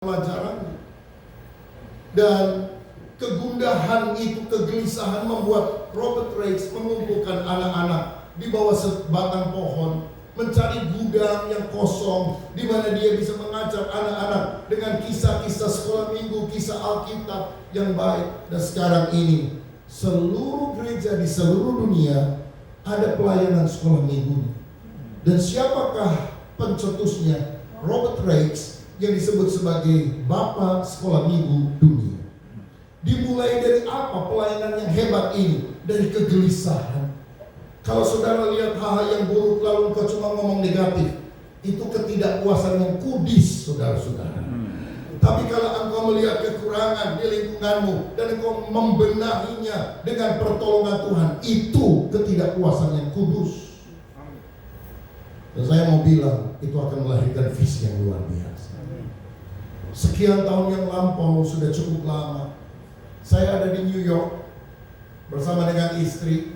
pelajarannya. Dan kegundahan itu, kegelisahan membuat Robert Raikes mengumpulkan anak-anak di bawah sebatang pohon, mencari gudang yang kosong di mana dia bisa mengajar anak-anak dengan kisah-kisah sekolah minggu, kisah Alkitab yang baik. Dan sekarang ini seluruh gereja di seluruh dunia ada pelayanan sekolah minggu. Dan siapakah pencetusnya? Robert Raikes, yang disebut sebagai Bapak Sekolah Minggu Dunia. Dimulai dari apa pelayanan yang hebat ini? Dari kegelisahan. Kalau saudara lihat hal yang buruk lalu engkau cuma ngomong negatif, itu ketidakpuasan yang kudis, saudara-saudara. Tapi kalau engkau melihat kekurangan di lingkunganmu dan engkau membenahinya dengan pertolongan Tuhan, itu ketidakpuasan yang kudus. Dan saya mau bilang, itu akan melahirkan visi yang luar biasa. Sekian tahun yang lampau, sudah cukup lama, saya ada di New York bersama dengan istri.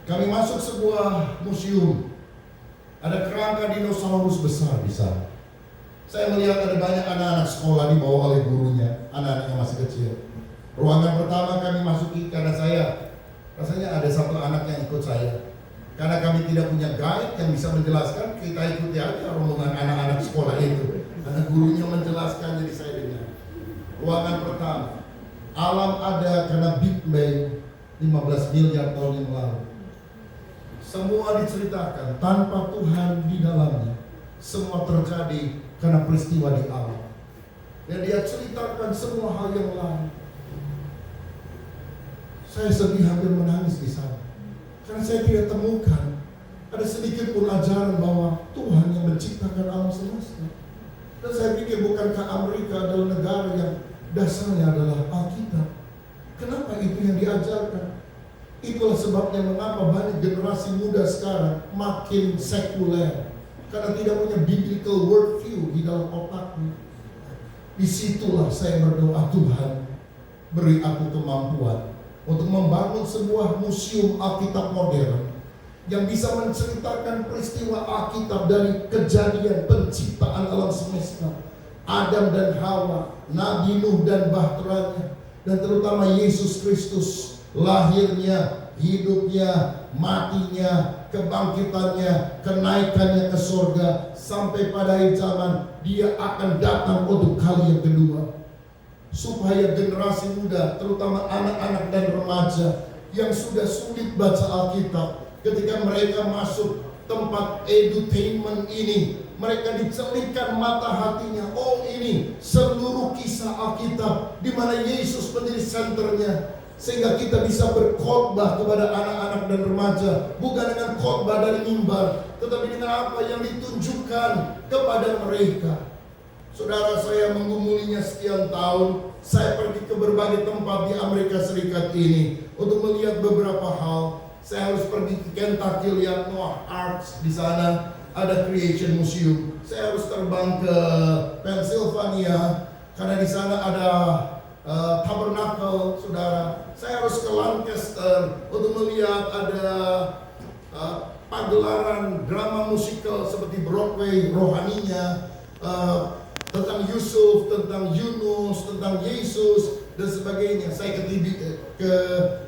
Kami masuk sebuah museum. Ada kerangka dinosaurus besar di sana. Saya melihat ada banyak anak-anak sekolah dibawa oleh gurunya, anak-anak yang masih kecil. Ruangan pertama kami masuki karena rasanya ada satu anak yang ikut saya. Karena kami tidak punya guide yang bisa menjelaskan, kita ikuti aja rombongan anak-anak sekolah itu. Karena gurunya menjelaskan, jadi saya dengar. Ruangan pertama, alam ada karena Big Bang 15 miliar tahun yang lalu. Semua diceritakan tanpa Tuhan di dalamnya. Semua terjadi karena peristiwa di alam. Dan dia ceritakan semua hal yang lain. Saya sedih hampir menangis di sana. Karena saya tidak temukan ada sedikit pun ajaran bahwa Tuhan yang menciptakan alam semesta. Dan saya pikir, bukankah Amerika adalah negara yang dasarnya adalah Alkitab? Kenapa itu yang diajarkan? Itulah sebabnya mengapa banyak generasi muda sekarang makin sekuler, karena tidak punya biblical worldview di dalam otaknya. Disitulah saya berdoa, Tuhan beri aku kemampuan untuk membangun sebuah museum Alkitab modern yang bisa menceritakan peristiwa Alkitab dari kejadian penciptaan alam semesta, Adam dan Hawa, Nabi Nuh dan bahteranya, dan terutama Yesus Kristus, lahirnya, hidupnya, matinya, kebangkitannya, kenaikannya ke surga, sampai pada akhir zaman dia akan datang untuk kali yang kedua. Supaya generasi muda, terutama anak-anak dan remaja yang sudah sulit baca Alkitab, ketika mereka masuk tempat edutainment ini, mereka dicelitkan mata hatinya. Oh, ini seluruh kisah Alkitab di mana Yesus menjadi senternya, sehingga kita bisa berkhotbah kepada anak-anak dan remaja, bukan dengan khotbah dari mimbar, tetapi dengan apa yang ditunjukkan kepada mereka. Saudara, saya menggumulinya sekian tahun. Saya pergi ke berbagai tempat di Amerika Serikat ini untuk melihat beberapa hal. Saya harus pergi ke Kentucky, lihat Noah Arks, di sana ada Creation Museum. Saya harus terbang ke Pennsylvania karena di sana ada Tabernacle, saudara. Saya harus ke Lancaster untuk melihat ada pagelaran drama musikal seperti Broadway, rohaninya, tentang Yusuf, tentang Yunus, tentang Yesus dan sebagainya. Saya ke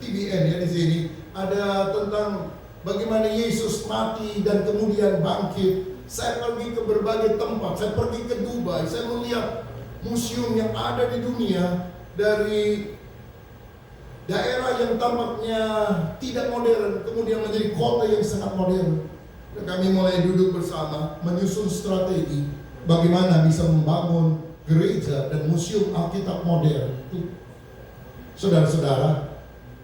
TBN ya, di sini ada tentang bagaimana Yesus mati dan kemudian bangkit. Saya pergi ke berbagai tempat. Saya pergi ke Dubai. Saya melihat museum yang ada di dunia, dari daerah yang tampaknya tidak modern kemudian menjadi kota yang sangat modern. Dan kami mulai duduk bersama menyusun strategi bagaimana bisa membangun gereja dan museum Alkitab modern. Saudara-saudara,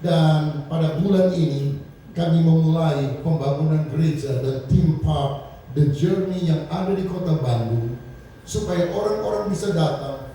dan pada bulan ini kami memulai pembangunan gereja dan theme park The Journey yang ada di kota Bandung, supaya orang-orang bisa datang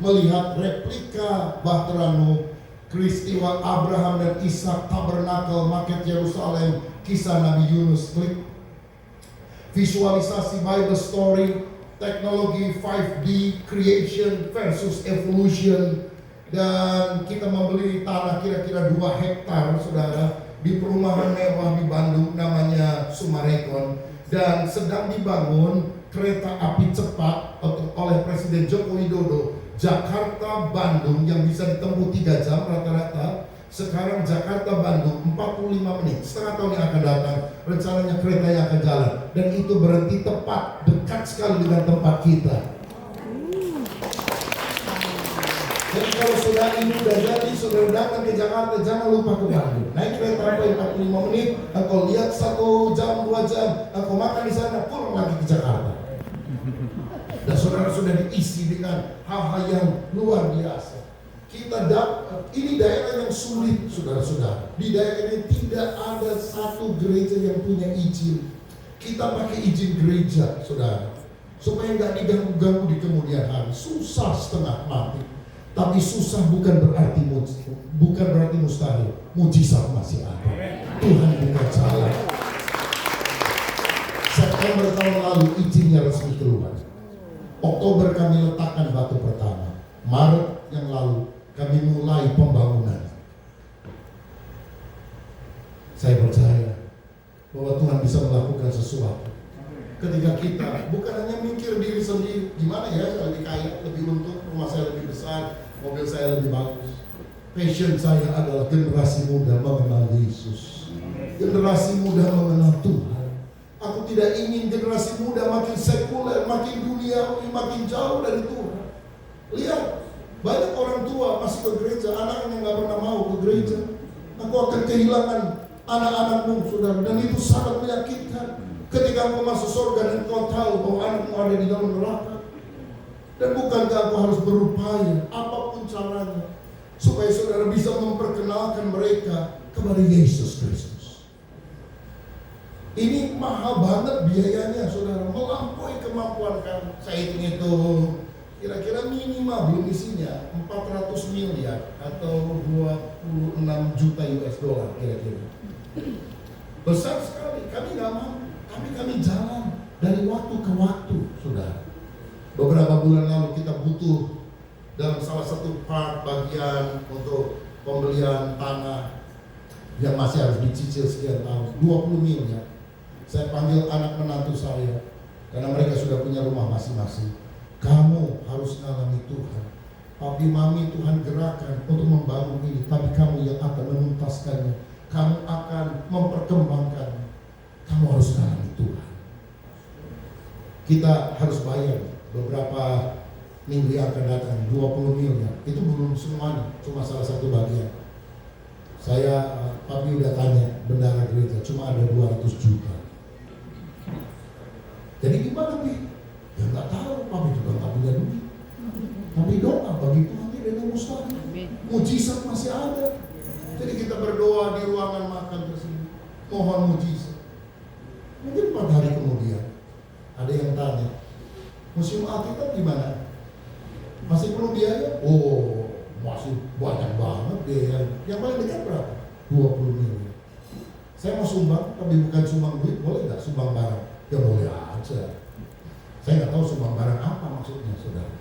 melihat replika Bahtera Nuh, peristiwa Abraham dan Ishak, Tabernakel, Maket Yerusalem, kisah Nabi Yunus, visualisasi Bible story, teknologi 5D, creation versus evolution. Dan kita membeli tanah kira-kira 2 hektar, saudara, di perumahan mewah di Bandung namanya Sumarekon. Dan sedang dibangun kereta api cepat oleh Presiden Joko Widodo, Jakarta-Bandung yang bisa ditempuh 3 jam rata-rata. Sekarang Jakarta-Bandung 45 menit. Setengah tahun yang akan datang rencananya kereta yang akan jalan, dan itu berhenti tepat dekat sekali dengan tempat kita. Jadi kalau saudara ini udah jadi, saudara datang ke Jakarta, jangan lupa ke Bandung. Naik kereta api 45 menit, engkau lihat 1 jam, 2 jam, engkau makan di sana, pulang lagi ke Jakarta. Dan saudara sudah diisi dengan hal-hal yang luar biasa. Ini daerah yang sulit, saudara-saudara. Di daerah ini tidak ada satu gereja yang punya izin. Kita pakai izin gereja, saudara, supaya nggak diganggu-ganggu di kemudian hari. Susah setengah mati. Tapi susah bukan berarti mustahil. Mujizat masih ada. Tuhan bukan salah. September tahun lalu izinnya resmi keluar. Oktober kami letakkan batu pertama. Maret yang lalu kami mulai pembangunan. Saya percaya bahwa Tuhan bisa melakukan sesuatu. Ketika kita bukan hanya mikir diri sendiri, gimana ya saya lebih kaya, lebih untung, rumah saya lebih besar, mobil saya lebih bagus. Passion saya adalah generasi muda mengenal Yesus. Generasi muda mengenal Tuhan. Aku tidak ingin generasi muda makin sekuler, makin duniawi, makin jauh dari Tuhan. Lihat, banyak orang tua masuk ke gereja, anaknya nggak pernah mau ke gereja. Aku akan kehilangan anak-anakmu, saudara, dan itu sangat menyakitkan. Ketika engkau masuk surga dan engkau tahu bahwa anakmu ada di dalam neraka. Dan bukankah engkau harus berupaya apapun caranya supaya saudara bisa memperkenalkan mereka kepada Yesus Kristus. Ini mahal banget biayanya, saudara, melampaui kemampuan kamu. Saya hitung kira-kira minimal belum isinya 400 miliar atau 26 juta US dollar kira-kira. Besar sekali, kami nggak mau. Tapi kami jalan dari waktu ke waktu, saudara. Beberapa bulan lalu kita butuh dalam salah satu part bagian untuk pembelian tanah yang masih harus dicicil sekian tahun, 20 miliar. Saya panggil anak menantu saya, karena mereka sudah punya rumah masing-masing. Kamu harus ngalami Tuhan. Papi mami Tuhan gerakan untuk membangun ini, tapi kamu yang akan menuntaskannya. Kamu akan memperkembangkannya. Kamu harus ngalami Tuhan. Kita harus bayar beberapa minggu yang akan datang 20 miliar. Itu belum semuanya, cuma salah satu bagian. Saya, Papi udah tanya bendara gereja, cuma ada 200 juta. Jadi gimana Pi? Ya nggak tahu, Papi juga nggak punya duit. Tapi doa bagi Tuhan tidak ada mustahil. Mujizat masih ada. Jadi kita berdoa di ruangan makan tersebut, mohon mujizat. Mungkin 4 hari kemudian ada yang tanya, Museum Alkitab gimana? Masih perlu biaya? Oh, masih banyak banget biaya. Yang paling dekat berapa? 20 miliar. Saya mau sumbang, tapi bukan sumbang duit, boleh nggak sumbang barang? Ya boleh aja. Saya nggak tahu sumbang barang apa maksudnya, saudara.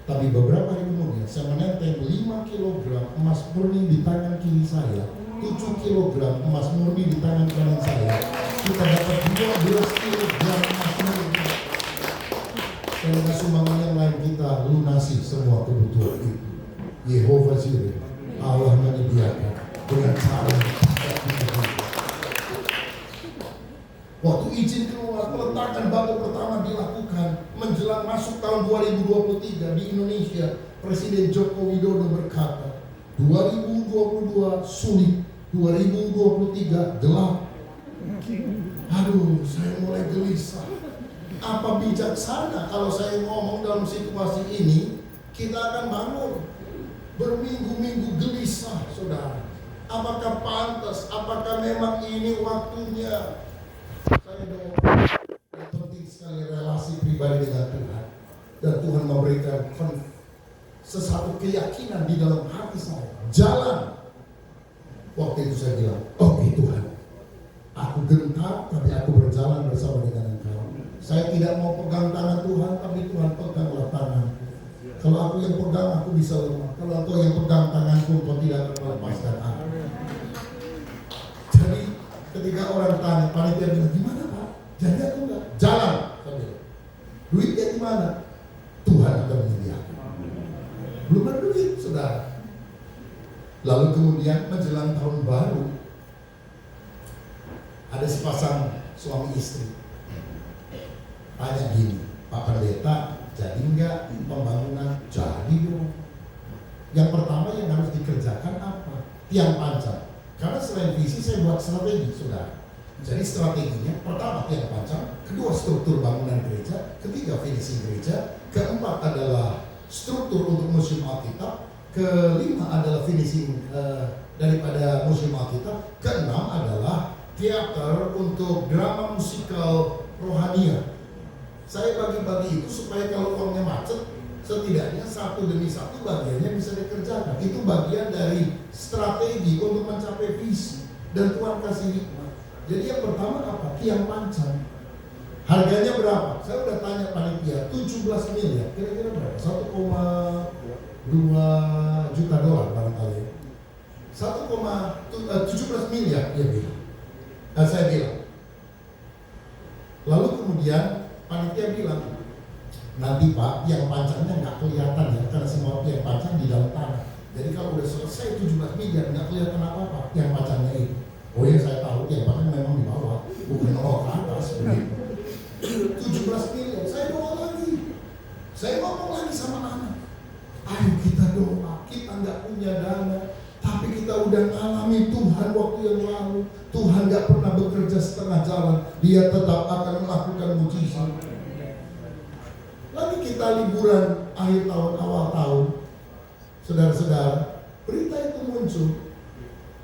Tapi beberapa hari kemudian saya menenteng 5 kg emas murni di tangan kiri saya, 7 kg emas murni di tangan kanan saya. Kita dapat 12 kg emas murni. Dan dengan sumbangan yang lain kita lunasi semua kebutuhan itu. Yehova Jireh, Allah menyediakan dengan cara yang tidak kita. Waktu izin keluar, peletakan batu pertama dilakukan menjelang masuk tahun 2023 di Indonesia. Presiden Joko Widodo berkata, 2022 sulit, 2023 gelap. Aduh, saya mulai gelisah. Apa bijaksana kalau saya ngomong dalam situasi ini, kita akan bangun berminggu-minggu gelisah, saudara. Apakah pantas? Apakah memang ini waktunya? Saya doa yang penting sekali relasi pribadi dengan Tuhan, dan Tuhan memberikan sesuatu keyakinan di dalam hati saya. Jalan. Waktu itu saya bilang, oke Tuhan, aku gentar tapi aku berjalan bersama dengan Engkau. Saya tidak mau pegang tangan Tuhan, tapi Tuhan peganglah tanganku. Kalau aku yang pegang, aku bisa lemah. Kalau Engkau yang pegang tanganku, Engkau tidak akan melepaskan aku. Jadi ketika orang tanya, panitia bilang, gimana Pak? Jadi aku enggak? Jalan. belum ada duit, saudara. Lalu kemudian menjelang tahun baru, ada sepasang suami istri tanya gini, Pak Pendeta, jadi enggak pembangunan? Jadi dong. Yang pertama yang harus dikerjakan apa? Tiang panjang. Karena selain visi saya buat strategi, saudara. Jadi strateginya, pertama tiang panjang, kedua struktur bangunan gereja, ketiga finishing gereja, keempat adalah struktur untuk museum Alkitab, kelima adalah finishing daripada museum Alkitab, keenam adalah teater untuk drama musikal rohania. Saya bagi-bagi itu supaya kalau uangnya macet, setidaknya satu demi satu bagiannya bisa dikerjakan. Itu bagian dari strategi untuk mencapai visi, dan Tuhan kasih hikmah. Jadi yang pertama apa? Tiang panjang. Harganya berapa? Saya udah tanya panitia, 17 miliar. Kira-kira berapa? 1,2 juta dolar barangkali. 17 miliar dia bilang. Saya bilang. Lalu kemudian panitia bilang, nanti Pak, tiang panjangnya nggak kelihatan ya, karena semua tiang panjang di dalam tanah. Jadi kalau udah selesai 17 miliar nggak kelihatan apa-apa tiang panjangnya itu. Oh ya, saya tahu tiang panjang memang di bawah, bukan ke atas. 17 miliar, saya doa lagi. Saya ngomong lagi sama anak, ayo kita doa, kita nggak punya dana, tapi kita udah ngalami Tuhan waktu yang lalu. Tuhan nggak pernah bekerja setengah jalan, Dia tetap akan melakukan mujizat. Lagi kita liburan akhir tahun, awal tahun, saudara-saudara, berita itu muncul.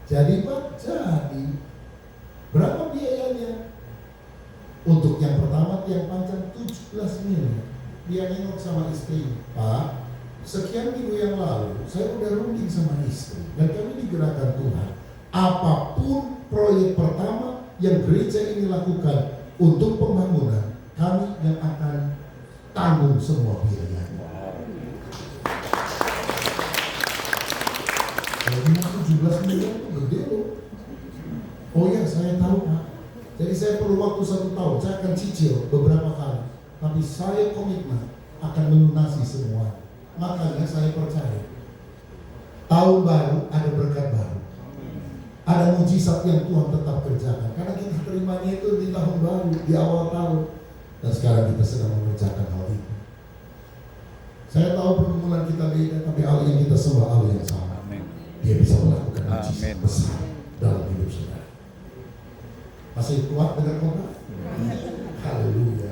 Jadi Pak, jadi berapa biayanya? Untuk yang pertama tiang panjang 17 miliar. Dia nengok sama istri, Pak, sekian minggu yang lalu saya udah runding sama istri, dan kami digerakkan Tuhan. Apapun proyek pertama yang gereja ini lakukan untuk pembangunan, kami yang akan tanggung semua biayanya. Jadi 17 miliar itu gede loh. Oh ya, saya tahu Pak. Jadi saya perlu waktu 1 tahun, saya akan cicil beberapa kali. Tapi saya komitmen akan melunasi semua. Makanya saya percaya tahun baru ada berkat baru, ada mujizat yang Tuhan tetap kerjakan. Karena kita terimanya itu di tahun baru, di awal tahun. Dan sekarang kita sedang mengerjakan hal itu. Saya tahu pergumulan kita beda, tapi Allah yang kita sembah Allah yang sama. Dia bisa melakukan mujizat besar dalam hidup saudara. Masih kuat dengan khotbah? Haleluya.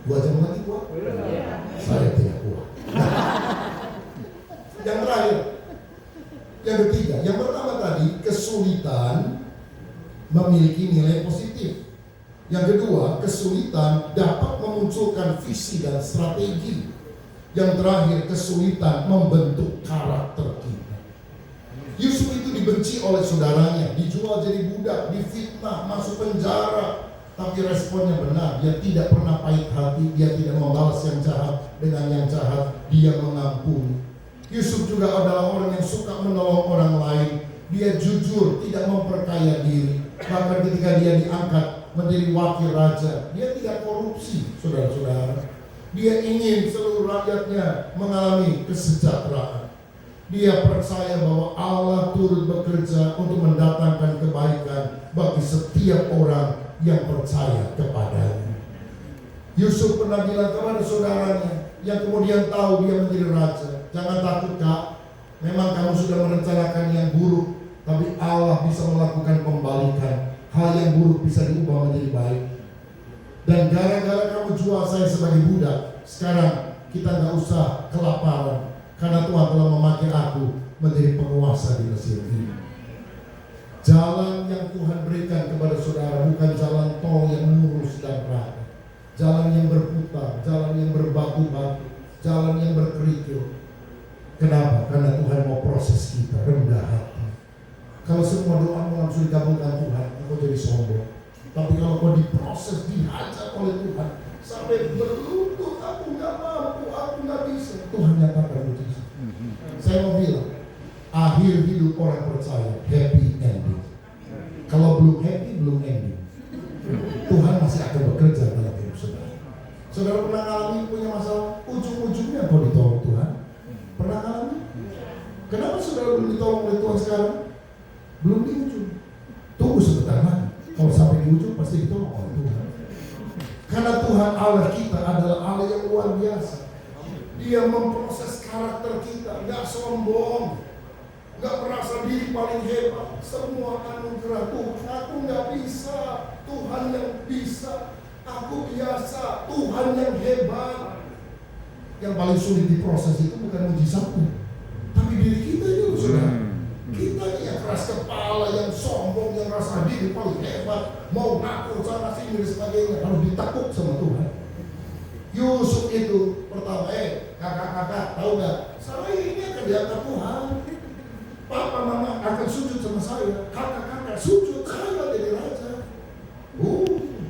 2 jam lagi kuat? Saya tidak kuat. Yang terakhir, yang ketiga, yang pertama tadi kesulitan memiliki nilai positif. Yang kedua, kesulitan dapat memunculkan visi dan strategi. Yang terakhir, kesulitan membentuk karakter kita. Yusuf itu dibenci oleh saudaranya, dijual jadi budak, difitnah, masuk penjara. Tapi responnya benar, dia tidak pernah pahit hati, dia tidak membalas yang jahat dengan yang jahat, dia mengampuni. Yusuf juga adalah orang yang suka menolong orang lain. Dia jujur, tidak memperkaya diri. Bahkan ketika dia diangkat menjadi wakil raja, dia tidak korupsi, saudara-saudara. Dia ingin seluruh rakyatnya mengalami kesejahteraan. Dia percaya bahwa Allah turut bekerja untuk mendatangkan kebaikan bagi setiap orang yang percaya kepadanya. Yusuf pernah bilang kepada saudaranya yang kemudian tahu dia menjadi raja, jangan takut Kak, memang kamu sudah merencanakan yang buruk, tapi Allah bisa melakukan pembalikan. Hal yang buruk bisa diubah menjadi baik. Dan gara-gara kamu jual saya sebagai budak, sekarang kita nggak usah kelaparan, karena Tuhan telah memakai aku menjadi penguasa di Mesir ini. Jalan yang Tuhan berikan kepada saudara bukan jalan tol yang lurus dan rata, jalan yang berputar, jalan yang berbatu-batu, jalan yang berkerikil. Kenapa? Karena Tuhan mau proses kita rendah hati. Kalau semua doamu langsung dikabulkan Tuhan, aku jadi sombong. Tapi kalau kau diproses, dihajar oleh Tuhan sampai berlutut, aku nggak mampu, aku nggak bisa, Tuhan nyatakan mujizat. Saya mau bilang, akhir hidup orang percaya happy ending. Kalau belum happy, belum ending. Tuhan masih akan bekerja dalam hidup saudara. Saudara pernah alami punya masalah, ujung-ujungnya kau ditolong Tuhan. saudara belum ditolong oleh Tuhan sekarang? Belum di ujung. Tunggu sebentar lagi. Kalau sampai di ujung pasti ditolong oleh Tuhan. Karena Tuhan Allah kita adalah Allah yang luar biasa. Dia memproses karakter kita, nggak sombong, nggak merasa diri paling hebat. Semua anugerah Tuhan. Aku nggak bisa, Tuhan yang bisa. Aku biasa, Tuhan yang hebat. Yang paling sulit diproses itu bukan mujizatnya, tapi diri kita itu, saudara. Kita yang keras kepala, yang sombong, yang rasa diri paling hebat, mau ngaku sana sini dan sebagainya, harus ditekuk sama Tuhan. Yusuf itu pertama, kakak-kakak tahu nggak? Saya ini akan diangkat Tuhan. Papa mama akan sujud sama saya, kakak-kakak sujud, saya jadi raja.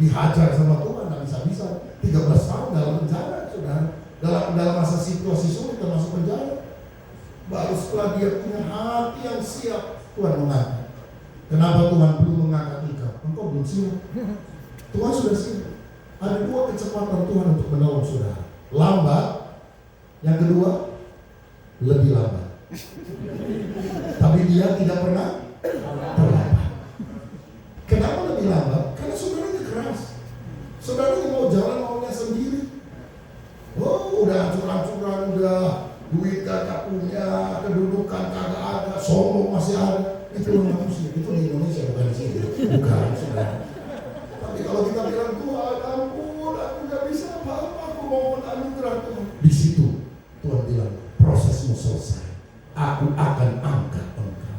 Dihajar sama Tuhan, nggak bisa-bisa. 13 tahun dalam penjara, saudara. Dalam masa situasi sulit termasuk penjara. Baru setelah dia punya hati yang siap, Tuhan mengangkat. Kenapa Tuhan belum mengangkat engkau? Engkau belum siap. Tuhan sudah siap. Ada dua kecepatan Tuhan untuk menolong saudara. Lambat. Yang kedua, lebih lambat. Tapi dia tidak pernah terlambat. Kenapa lebih lambat? Karena saudaranya keras. Saudaranya mau jalan maunya sendiri. Udah ancur-ancuran, udah duit kagak punya, kedudukan kagak ada, sombong masih ada. Itu manusia, itu di Indonesia bukan di sini. Bukan, saudara. Tapi kalau kita bilang Tuhan, ampun, aku nggak bisa apa-apa, aku mohon anugerah Tuhan. Di situ Tuhan bilang, prosesmu selesai. Aku akan angkat engkau.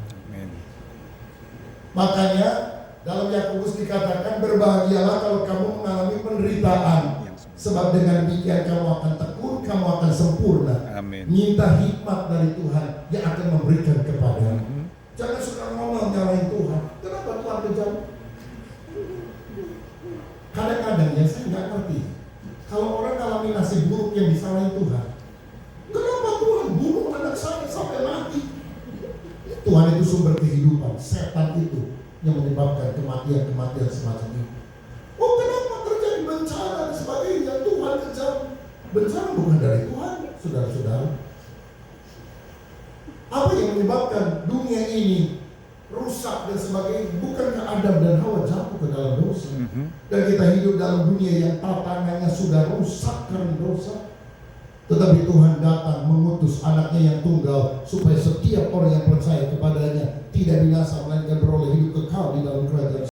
Makanya dalam Yakobus dikatakan, berbahagialah kalau kamu mengalami penderitaan. Sebab dengan demikian kamu akan tekun, kamu akan sempurna. Amin. Minta hikmat dari Tuhan yang akan memberikan kepadamu. Jangan suka ngomong nyalahin Tuhan. Kenapa Tuhan kejam? Kadang-kadang ya saya nggak ngerti. Kalau orang alami nasib buruk yang disalahin Tuhan, kenapa Tuhan bunuh anak saya sampai mati? Tuhan itu sumber kehidupan. Setan itu yang menyebabkan kematian semacam itu. Oh, kenapa terjadi bencana dan sebagainya? Tuhan kejam. Bencana bukan dari Tuhan, saudara-saudara. Apa yang menyebabkan dunia ini rusak dan sebagainya? Bukankah Adam dan Hawa jatuh ke dalam dosa? Dan kita hidup dalam dunia yang tatanan sudah rusak karena dosa. Tetapi Tuhan datang mengutus anaknya yang tunggal supaya setiap orang yang percaya kepadanya tidak binasa melainkan beroleh hidup kekal di dalam kerajaan.